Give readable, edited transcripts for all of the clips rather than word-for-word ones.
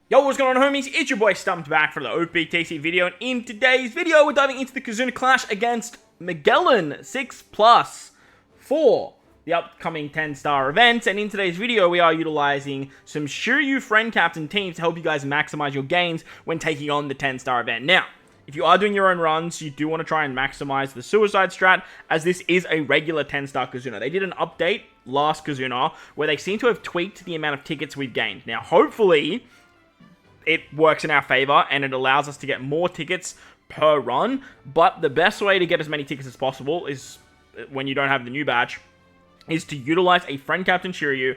Yo, what's going on, homies? It's your boy StumpD back for the OPTC video, and in today's video, we're diving into the Kizuna clash against Magellan 6+ for the upcoming 10-star event. And in today's video, we are utilizing some SHIRYU friend captain teams to help you guys maximize your gains when taking on the 10-star event. Now, if you are doing your own runs, you do want to try and maximize the suicide strat, as this is a regular 10-star Kizuna. They did an update last Kizuna where they seem to have tweaked the amount of tickets we've gained. Now, hopefully it works in our favor and it allows us to get more tickets per run, but the best way to get as many tickets as possible is, when you don't have the new badge, is to utilize a friend captain SHIRYU,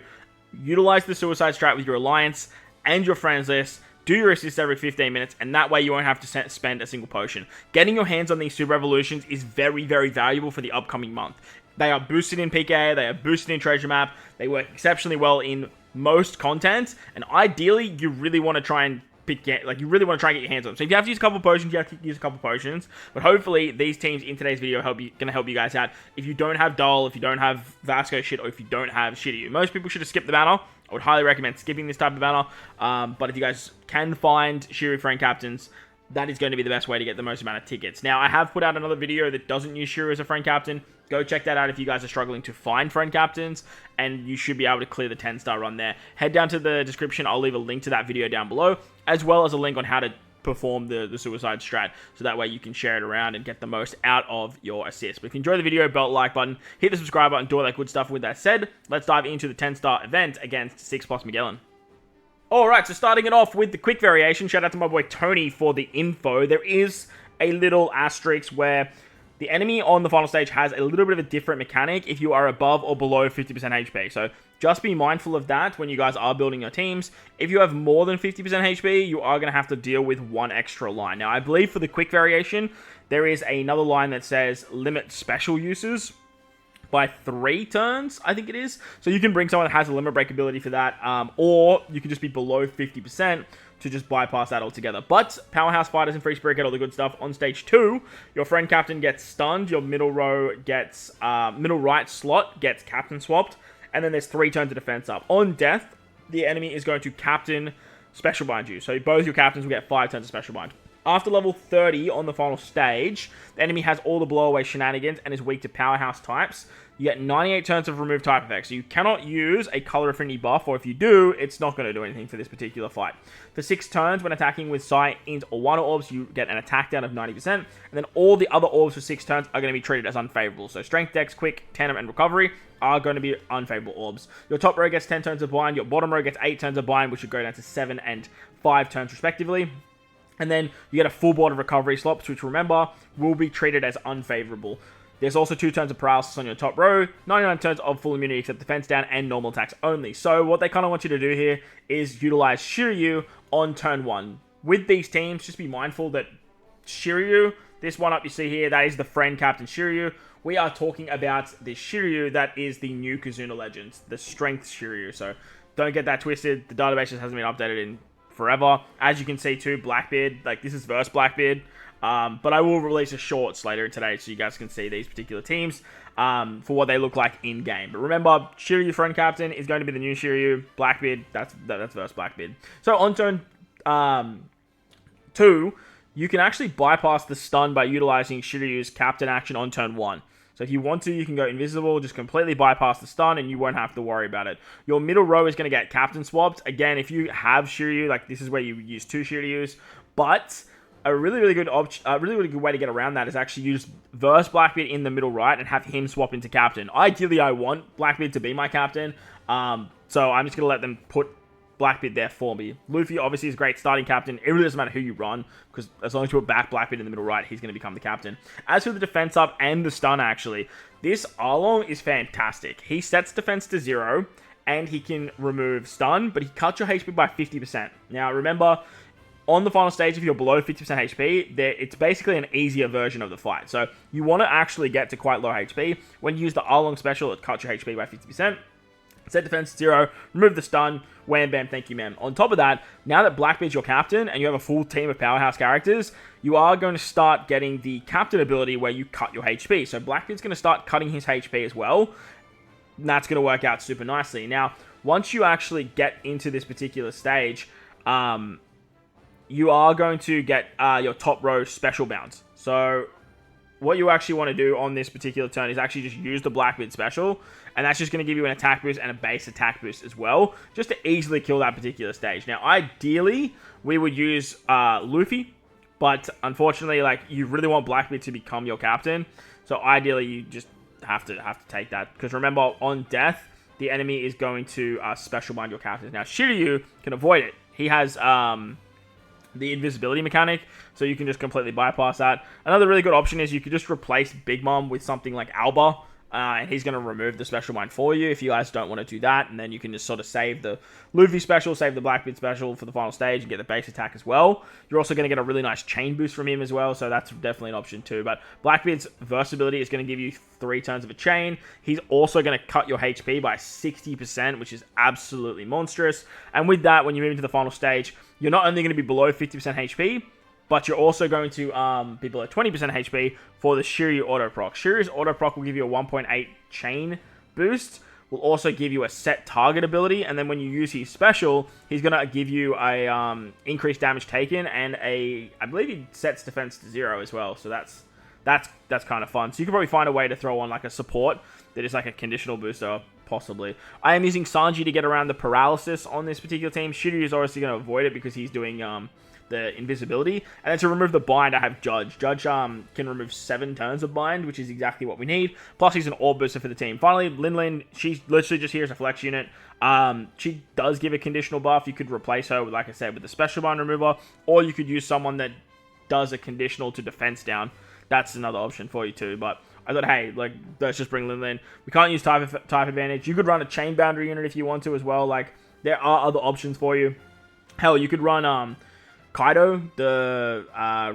utilize the suicide strat with your alliance and your friends list, do your assists every 15 minutes, and that way you won't have to spend a single potion. Getting your hands on these super evolutions is very, very valuable for the upcoming month. They are boosted in PK, they are boosted in treasure map, they work exceptionally well in most content, and ideally you really want to try and get your hands on them. So if you have to use a couple potions, you have to use a couple potions, but hopefully these teams in today's video gonna help you guys out. If you don't have Doll, if you don't have Vasco shit, or if you don't have SHIRYU, most people should have skipped the banner. I would highly recommend skipping this type of banner, but if you guys can find SHIRYU friend captains, that is going to be the best way to get the most amount of tickets. Now, I have put out another video that doesn't use SHIRYU as a friend captain. Go check that out if you guys are struggling to find friend captains, and you should be able to clear the 10-star run there. Head down to the description. I'll leave a link to that video down below, as well as a link on how to perform the suicide strat, so that way you can share it around and get the most out of your assist. But if you enjoyed the video, belt the like button, hit the subscribe button, do all that good stuff. With that said, let's dive into the 10-star event against 6+ Magellan. Alright, so starting it off with the quick variation, shout out to my boy Tony for the info. There is a little asterisk where the enemy on the final stage has a little bit of a different mechanic if you are above or below 50% HP. So just be mindful of that when you guys are building your teams. If you have more than 50% HP, you are going to have to deal with one extra line. Now, I believe for the quick variation, there is another line that says limit special uses by 3 turns, I think it is. So you can bring someone that has a limit break ability for that, or you can just be below 50% to just bypass that altogether. But Powerhouse Fighters and Free Spirit get all the good stuff. On stage 2, your friend captain gets stunned, your middle row gets, middle right slot gets captain swapped, and then there's 3 turns of defense up. On death, the enemy is going to captain special bind you. So both your captains will get 5 turns of special bind. After level 30 on the final stage, the enemy has all the blowaway shenanigans and is weak to powerhouse types. You get 98 turns of remove type effects, so you cannot use a color affinity buff, or if you do, it's not going to do anything for this particular fight. For 6 turns, when attacking with Psi, Int, or Wano orbs, you get an attack down of 90%, and then all the other orbs for 6 turns are going to be treated as unfavorable. So Strength, Dex, Quick, Tandem, and Recovery are going to be unfavorable orbs. Your top row gets 10 turns of bind, your bottom row gets 8 turns of bind, which should go down to 7 and 5 turns respectively. And then you get a full board of recovery slots, which, remember, will be treated as unfavorable. There's also 2 turns of paralysis on your top row, 99 turns of full immunity except defense down, and normal attacks only. So what they kind of want you to do here is utilize SHIRYU on turn 1. With these teams, just be mindful that SHIRYU, this one up you see here, that is the friend captain SHIRYU. We are talking about the SHIRYU that is the new Kizuna Legends, the strength SHIRYU. So don't get that twisted. The database just hasn't been updated in forever. As you can see too, Blackbeard, like this is versus Blackbeard. But I will release a shorts later today so you guys can see these particular teams for what they look like in game. But remember, SHIRYU friend captain is going to be the new SHIRYU. Blackbeard, that's versus Blackbeard. So on turn 2, you can actually bypass the stun by utilizing SHIRYU's captain action on turn 1. So if you want to, you can go invisible, just completely bypass the stun, and you won't have to worry about it. Your middle row is going to get captain swapped. Again, if you have SHIRYU, like this is where you use 2 SHIRYUs, but a really good way to get around that is actually use verse Blackbeard in the middle right and have him swap into captain. Ideally, I want Blackbeard to be my captain, so I'm just going to let them put Blackbeard there for me. Luffy obviously is a great starting captain. It really doesn't matter who you run, because as long as you put back Blackbeard in the middle right, he's going to become the captain. As for the defense up and the stun, actually, this Arlong is fantastic. He sets defense to 0, and he can remove stun, but he cuts your HP by 50%. Now, remember, on the final stage, if you're below 50% HP, it's basically an easier version of the fight. So you want to actually get to quite low HP. When you use the Arlong special, it cuts your HP by 50%. Set defense to 0, remove the stun, wham bam, thank you ma'am. On top of that, now that Blackbeard's your captain and you have a full team of powerhouse characters, you are going to start getting the captain ability where you cut your HP. So Blackbeard's going to start cutting his HP as well. And that's going to work out super nicely. Now, once you actually get into this particular stage, you are going to get your top row special bounce. So what you actually want to do on this particular turn is actually just use the Blackbeard special, and that's just going to give you an attack boost and a base attack boost as well, just to easily kill that particular stage. Now, ideally, we would use Luffy, but unfortunately, like, you really want Blackbeard to become your captain, so ideally, you just have to take that, because remember, on death, the enemy is going to special bind your captains. Now, Shiryu can avoid it. He has the invisibility mechanic, so you can just completely bypass that. Another really good option is you could just replace Big Mom with something like Alba, and he's going to remove the special bind for you if you guys don't want to do that, and then you can just sort of save the Luffy special, save the Blackbeard special for the final stage, and get the base attack as well. You're also going to get a really nice chain boost from him as well, so that's definitely an option too. But Blackbeard's versatility is going to give you 3 turns of a chain. He's also going to cut your HP by 60%, which is absolutely monstrous. And with that, when you move into the final stage, you're not only going to be below 50% HP, but you're also going to be below 20% HP for the Shiryu auto proc. Shiryu's auto proc will give you a 1.8 chain boost, will also give you a set target ability, and then when you use his special, he's going to give you a increased damage taken, and I believe he sets defense to 0 as well, so that's kind of fun. So you can probably find a way to throw on like a support that is like a conditional booster, possibly. I am using Sanji to get around the paralysis on this particular team. Shiryu is obviously going to avoid it because he's doing the invisibility. And then to remove the bind, I have Judge. Judge can remove 7 turns of bind, which is exactly what we need. Plus, he's an orb booster for the team. Finally, Lin, she's literally just here as a flex unit. She does give a conditional buff. You could replace her, with, like I said, with the special bind remover, or you could use someone that does a conditional to defense down. That's another option for you too, but I thought, hey, like, let's just bring Lin in. We can't use type advantage. You could run a chain boundary unit if you want to as well. Like, there are other options for you. Hell, you could run Kaido, the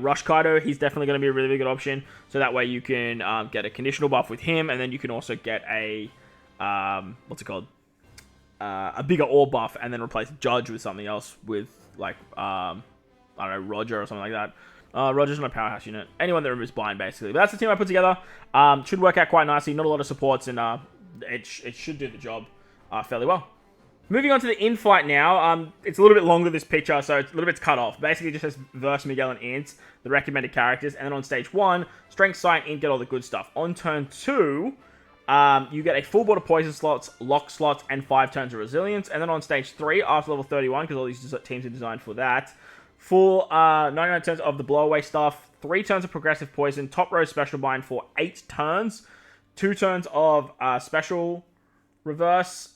Rush Kaido. He's definitely going to be a really, really good option. So that way you can get a conditional buff with him, and then you can also get a, what's it called? A bigger orb buff, and then replace Judge with something else with, like, I don't know, Roger or something like that. Roger's not a powerhouse unit. Anyone that removes bind, basically. But that's the team I put together. Should work out quite nicely. Not a lot of supports, and it should do the job fairly well. Moving on to the in-fight now. It's a little bit longer, this picture, so it's a little bit cut off. Basically, it just says versus Magellan Int, the recommended characters. And then on stage 1, Strength, Sight, Int, get all the good stuff. On turn 2, you get a full board of poison slots, lock slots, and 5 turns of resilience. And then on stage 3, after level 31, because all these teams are designed for that, full 99 turns of the blowaway stuff, 3 turns of progressive poison, top row special bind for 8 turns, 2 turns of special reverse,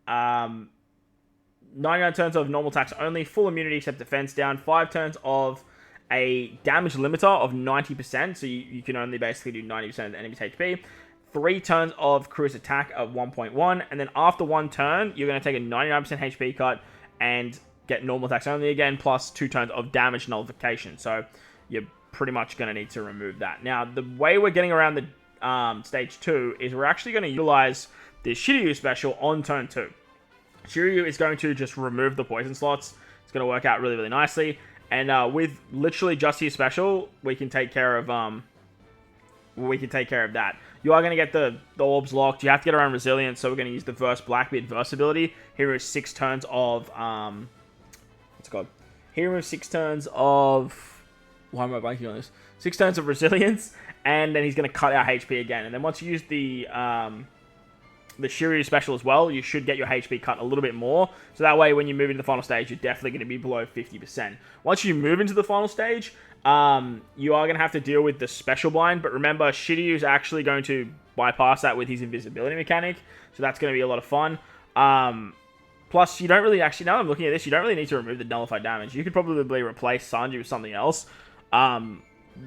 99 turns of normal attacks only, full immunity except defense down, 5 turns of a damage limiter of 90%, so you can only basically do 90% of the enemy's HP, 3 turns of cruise attack of 1.1, and then after 1 turn, you're going to take a 99% HP cut and get normal attacks only again, plus 2 turns of damage nullification. So you're pretty much going to need to remove that. Now, the way we're getting around the stage 2 is we're actually going to utilize the Shiryu special on turn 2. Shiryu is going to just remove the poison slots. It's going to work out really, really nicely. And with literally just his special, we can take care of that. You are going to get the orbs locked. You have to get around resilience, so we're going to use the Verse Blackbeard versatility. Here is 6 turns of what's it called? Here is 6 turns of, why am I blanking on this? 6 turns of resilience, and then he's going to cut our HP again. And then once you use the Shiryu special as well, you should get your HP cut a little bit more. So that way, when you move into the final stage, you're definitely going to be below 50%. Once you move into the final stage, you are going to have to deal with the special blind. But remember, Shiryu is actually going to bypass that with his invisibility mechanic. So that's going to be a lot of fun. Plus, you don't really, actually, now that I'm looking at this, you don't really need to remove the nullified damage. You could probably replace Sanji with something else.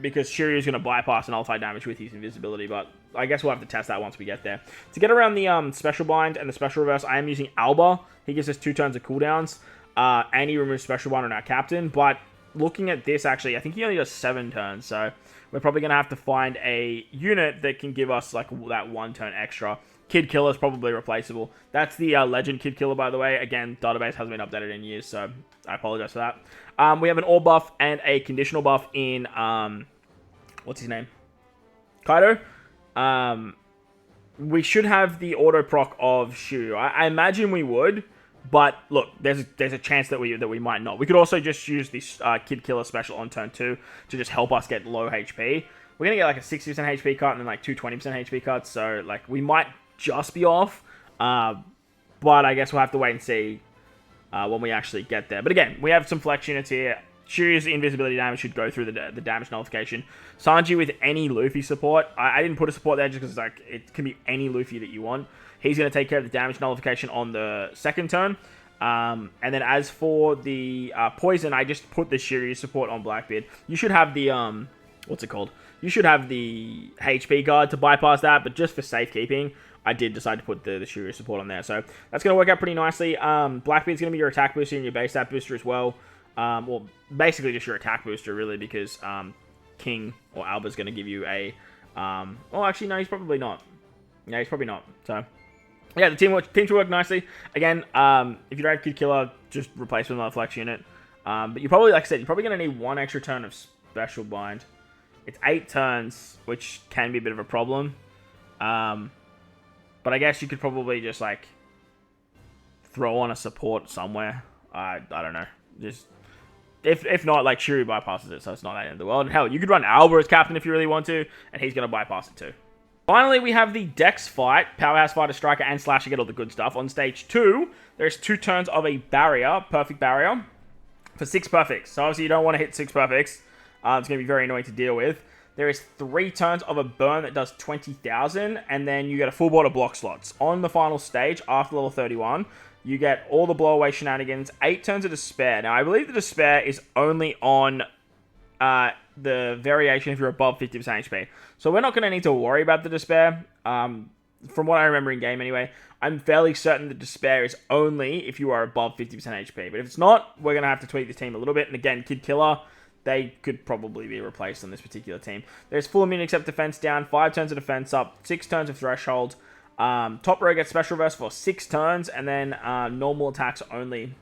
Because Shiryu is going to bypass nullified damage with his invisibility, but I guess we'll have to test that once we get there. To get around the special bind and the special reverse, I am using Alba. He gives us 2 turns of cooldowns, and he removes special bind on our captain, but looking at this, actually, I think he only does 7 turns, so we're probably going to have to find a unit that can give us like that 1 turn extra. Kid Killer is probably replaceable. That's the Legend Kid Killer, by the way. Again, database hasn't been updated in years, so I apologize for that. We have an orb buff and a conditional buff in, what's his name? Kaido. We should have the auto proc of Shiryu. I imagine we would, But look, there's a chance that we might not. We could also just use this Kid Killer special on turn 2 to just help us get low HP. We're going to get like a 60% HP cut and then like 20% HP cuts. So like we might just be off. But I guess we'll have to wait and see when we actually get there. But again, we have some flex units here. Shiryu's invisibility damage should go through the damage nullification. Sanji with any Luffy support. I didn't put a support there just because like it can be any Luffy that you want. He's going to take care of the damage nullification on the second turn. And then as for the poison, I just put the Shiryu support on Blackbeard. You should have the, what's it called? You should have the HP guard to bypass that, but just for safekeeping, I did decide to put the Shiryu support on there. So that's going to work out pretty nicely. Blackbeard's going to be your attack booster and your base stat booster as well. Well, basically just your attack booster, really, because King or Alba's going to give you a... oh, actually, no, he's probably not. Yeah, he's probably not. So... yeah, the team should work nicely. Again, if you don't have Kid Killer, just replace with another flex unit. But you probably, like I said, you're probably going to need one extra turn of Special Bind. It's 8 turns, which can be a bit of a problem. But I guess you could probably just, like, throw on a support somewhere. I don't know. Just, if not, like, Shiryu bypasses it, so it's not that end of the world. And hell, you could run Alba as captain if you really want to, and he's going to bypass it too. Finally, we have the Dex fight. Powerhouse Fighter, Striker, and Slasher get all the good stuff. On stage 2, there's 2 turns of a barrier, perfect barrier, for 6 perfects. So obviously you don't want to hit 6 perfects. It's going to be very annoying to deal with. There is 3 turns of a burn that does 20,000, and then you get a full board of block slots. On the final stage, after level 31, you get all the blowaway shenanigans, 8 turns of Despair. Now, I believe the Despair is only on... the variation if you're above 50% HP. So we're not going to need to worry about the Despair. From what I remember in game anyway, I'm fairly certain the Despair is only if you are above 50% HP. But if it's not, we're going to have to tweak this team a little bit. And again, Kid Killer, they could probably be replaced on this particular team. There's full immune except defense down, 5 turns of defense up, 6 turns of threshold. Top row gets special reverse for 6 turns, and then normal attacks only.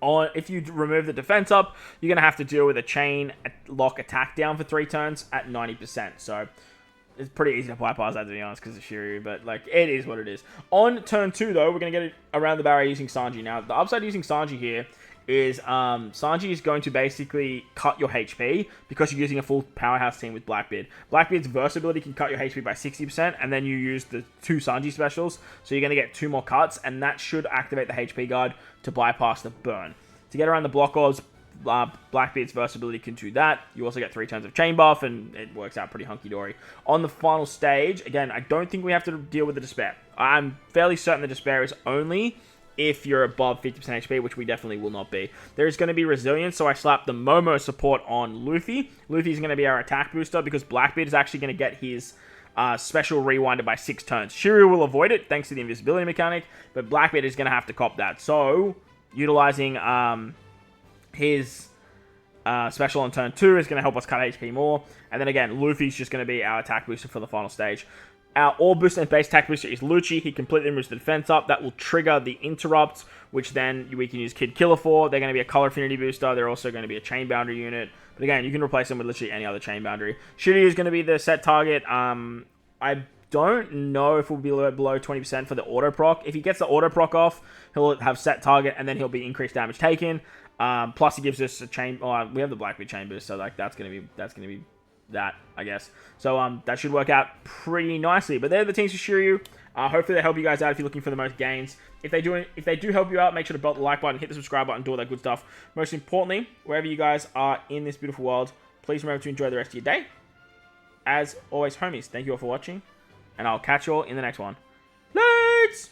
If you remove the defense up, you're going to have to deal with a chain lock attack down for 3 turns at 90%. So it's pretty easy to bypass that, to be honest, because of Shiryu. But like, it is what it is. On turn 2, though, we're going to get it around the barrier using Sanji. Now, the upside using Sanji here is Sanji is going to basically cut your HP because you're using a full powerhouse team with Blackbeard. Blackbeard's verse ability can cut your HP by 60%, and then you use the 2 Sanji specials, so you're going to get 2 more cuts, and that should activate the HP guard to bypass the burn. To get around the block odds, Blackbeard's verse ability can do that. You also get 3 turns of chain buff, and it works out pretty hunky-dory. On the final stage, again, I don't think we have to deal with the Despair. I'm fairly certain the Despair is only if you're above 50% HP, which we definitely will not be. There's going to be Resilience, so I slapped the Momo support on Luffy. Luffy's going to be our attack booster because Blackbeard is actually going to get his special rewinded by 6 turns. Shiryu will avoid it thanks to the invisibility mechanic, but Blackbeard is going to have to cop that. So, utilizing his special on turn 2 is going to help us cut HP more. And then again, Luffy's just going to be our attack booster for the final stage. Our all booster and base attack booster is Lucci. He completely moves the defense up. That will trigger the interrupts, which then we can use Kid Killer for. They're going to be a color affinity booster. They're also going to be a chain boundary unit. But again, you can replace them with literally any other chain boundary. Shiryu is going to be the set target. I don't know if we'll be below 20% for the auto proc. If he gets the auto proc off, he'll have set target, and then he'll be increased damage taken. Plus, he gives us a chain. We have the Blackbeard chain boost, so like that's gonna be that, I guess. So that should work out pretty nicely. But they're the teams for Shiryu. Hopefully they help you guys out if you're looking for the most gains. If they do help you out, make sure to belt the like button, hit the subscribe button, do all that good stuff. Most importantly, wherever you guys are in this beautiful world, please remember to enjoy the rest of your day. As always, homies, thank you all for watching, and I'll catch you all in the next one. Let's